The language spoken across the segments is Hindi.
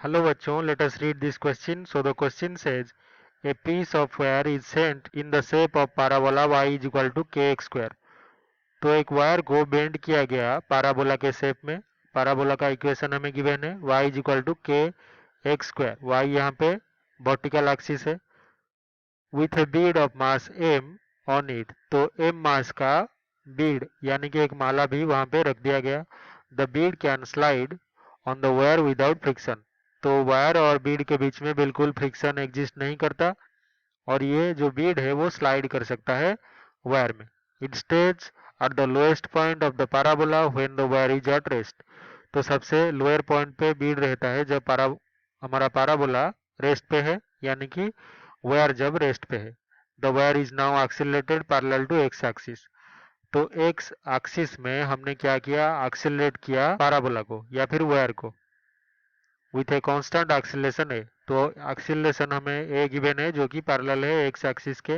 Hello बच्चों, let us read this question. So the question says, a piece of wire is sent in the shape of parabola y is equal to kx square. तो एक वायर को बेंड किया गया parabola के शेप में. parabola का इक्वेशन हमें गिवन है y is equal to k x square. y यहाँ पे वर्टिकल एक्सिस है. with a bead of mass m on it. तो m मास का बीड यानी कि एक माला भी वहां पे रख दिया गया. the bead can slide on the wire without friction. तो वायर और बीड के बीच में बिल्कुल फ्रिक्शन एग्जिस्ट नहीं करता और ये जो बीड है वो स्लाइड कर सकता है वायर में. It stage at the lowest point of the parabola when the wire is at rest. तो सबसे लोअर पॉइंट पे बीड रहता है जब हमारा पैराबोला रेस्ट पे है यानी कि वायर जब रेस्ट पे है. The wire is now accelerated parallel to x axis. तो एक्स एक्सिस में हमने क्या किया, एक्सिलरेट किया पैराबोला को या फिर वायर को विथ ए कांस्टेंट एक्सीलरेशन ए. तो एक्सीलरेशन हमें ए गिवन है जो कि पैरेलल है एक्स एक्सिस के.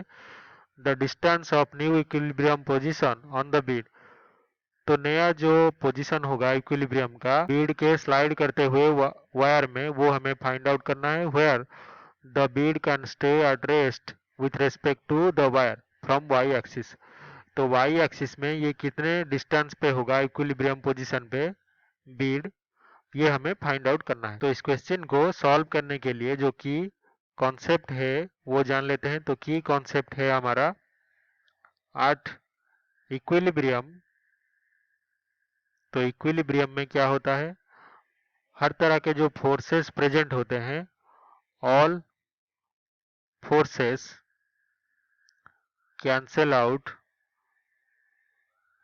The distance of new equilibrium position on the Beed. तो नया जो पोजीशन होगा इक्विलिब्रियम का बीड के स्लाइड करते हुए वायर में वो हमें फाइंड आउट करना है. Where the bead can stay at rest with respect to the wire from y axis. तो वाई एक्सिस में ये कितने डिस्टेंस पे होगा इक्विलिब्रियम पोजीशन पे बीड, ये हमें फाइंड आउट करना है. तो इस क्वेश्चन को सॉल्व करने के लिए जो की कॉन्सेप्ट है वो जान लेते हैं. तो की कॉन्सेप्ट है हमारा एट इक्विलिब्रियम. तो इक्विलिब्रियम में क्या होता है, हर तरह के जो फोर्सेस प्रेजेंट होते हैं, all forces cancel out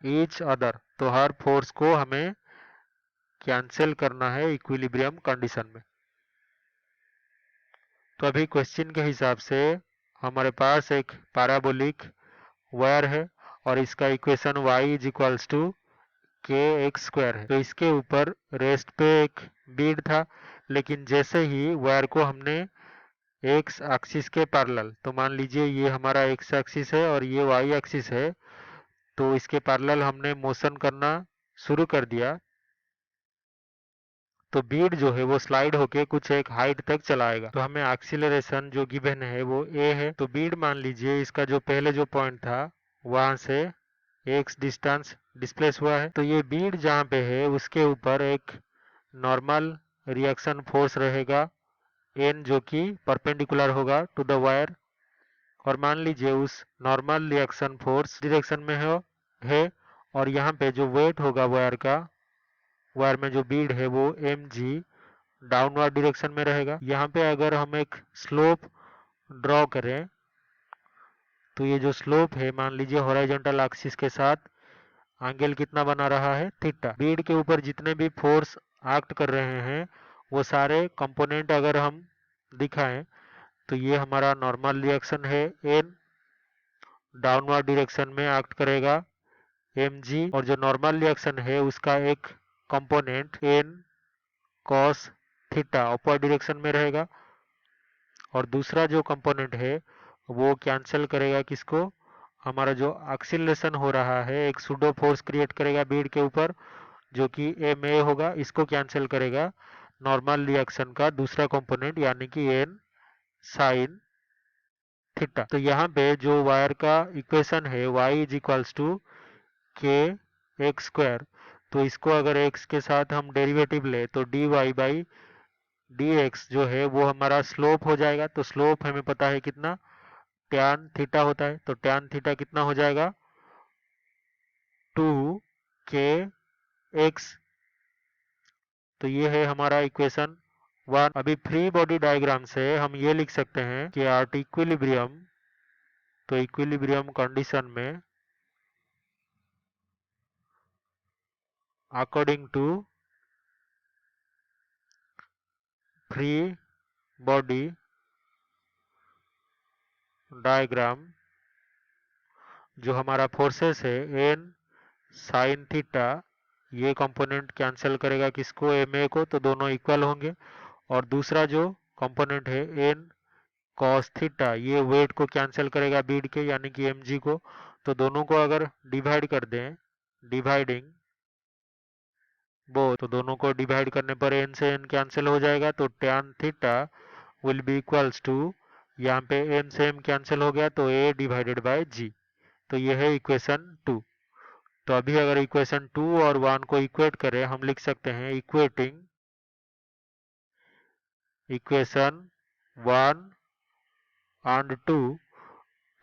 each other. तो हर फोर्स को हमें कैंसिल करना है इक्विलिब्रियम कंडीशन में. तो अभी क्वेश्चन के हिसाब से हमारे पास एक पैराबोलिक वायर है और इसका equation y is equals to k x square है. तो इसके ऊपर रेस्ट पे एक बीड था, लेकिन जैसे ही वायर को हमने एक्स एक्सिस के पैरेलल, तो मान लीजिए ये हमारा एक्स एक्सिस है और ये वाई एक्सिस है, तो इसके पैरेलल हमने मोशन करना शुरू कर दिया तो बीड जो है वो स्लाइड होके कुछ एक हाइट तक चलाएगा. तो हमें एक्सीलरेशन जो गिवन है वो a है. तो बीड मान लीजिए इसका जो पहले जो पॉइंट था वहां से x डिस्टेंस डिस्प्लेस हुआ है. तो ये बीड जहाँ पे है उसके ऊपर एक नॉर्मल रिएक्शन फोर्स रहेगा n जो कि परपेंडिकुलर होगा टू द वायर. और मान लीजिए उस नॉर्मल रिएक्शन फोर्स डायरेक्शन में है और यहाँ पे जो वेट होगा वायर का, वायर में जो बीड है वो mg डाउनवर्ड डायरेक्शन में रहेगा. यहाँ पे अगर हम एक स्लोप ड्रॉ करें तो ये जो स्लोप है मान लीजिए हॉरिजॉन्टल एक्सिस के साथ एंगल कितना बना रहा है, थीटा. बीड के ऊपर जितने भी फोर्स एक्ट कर रहे हैं वो सारे कंपोनेंट अगर हम दिखाएं तो ये हमारा नॉर्मल रिएक्शन है n, डाउनवर्ड डायरेक्शन में एक्ट करेगा mg, और जो नॉर्मल रिएक्शन है उसका एक component n cos theta upward direction में रहेगा और दूसरा जो कंपोनेंट है वो कैंसिल करेगा किसको, हमारा जो एक्सीलरेशन हो रहा है एक सुडो फोर्स क्रिएट करेगा बीड के ऊपर जो कि ma होगा, इसको कैंसिल करेगा नॉर्मल रिएक्शन का दूसरा कंपोनेंट यानी कि n साइन थीटा. तो यहाँ पे जो वायर का इक्वेशन है y is equals to k x square, तो इसको अगर x के साथ हम डेरिवेटिव ले तो dy बाई dx जो है वो हमारा स्लोप हो जाएगा. तो स्लोप हमें पता है कितना, टैन थीटा होता है. तो टैन थीटा कितना हो जाएगा, 2 के एक्स. तो ये है हमारा इक्वेशन 1. अभी फ्री बॉडी डायग्राम से हम ये लिख सकते हैं कि एट इक्विलिब्रियम, तो इक्विलिब्रियम कंडीशन में according to free body diagram जो हमारा फोर्सेस है n साइन थीटा, ये कंपोनेंट कैंसिल करेगा किसको, ma को, तो दोनों इक्वल होंगे. और दूसरा जो कंपोनेंट है n cos थीटा, ये वेट को कैंसिल करेगा बीड के यानी कि mg को. तो दोनों को अगर डिवाइड कर दें, डिवाइडिंग बोथ, तो दोनों को डिवाइड करने पर n से n कैंसिल हो जाएगा, तो tan theta will be equals to, यहाँ पे m से m कैंसिल हो गया तो a डिवाइडेड बाय g। तो ये है इक्वेशन 2। तो अभी अगर इक्वेशन 2 और 1 को इक्वेट करें, हम लिख सकते हैं इक्वेटिंग इक्वेशन 1 एंड 2।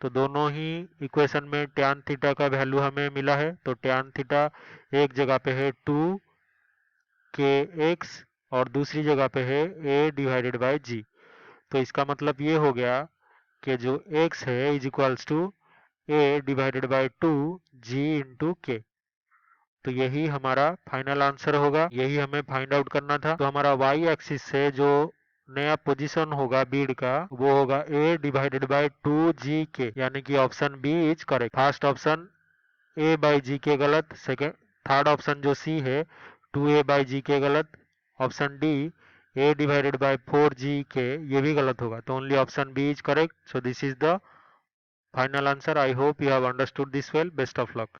तो दोनों ही इक्वेशन में tan थीटा का वैल्यू हमें मिला है, तो tan थीटा एक जगह पे है 2 के एक्स और दूसरी जगह पे है a डिवाइडेड बाय g। तो इसका मतलब ये हो गया कि जो x है is equals to a divided by 2 g into k. तो यही हमारा फाइनल आंसर होगा, यही हमें फाइंड आउट करना था। तो हमारा y एक्सिस से जो नया पोजीशन होगा बीड का, वो होगा a डिवाइडेड बाय 2g के, यानी कि option B is correct. First option a by जी के गलत, सेकेंड थर्ड ऑप्शन जो सी है 2a बाई जी के गलत, option D a divided by 4g k ये भी गलत होगा। तो only option B is correct. So this is the final answer. I hope you have understood this well. Best of luck.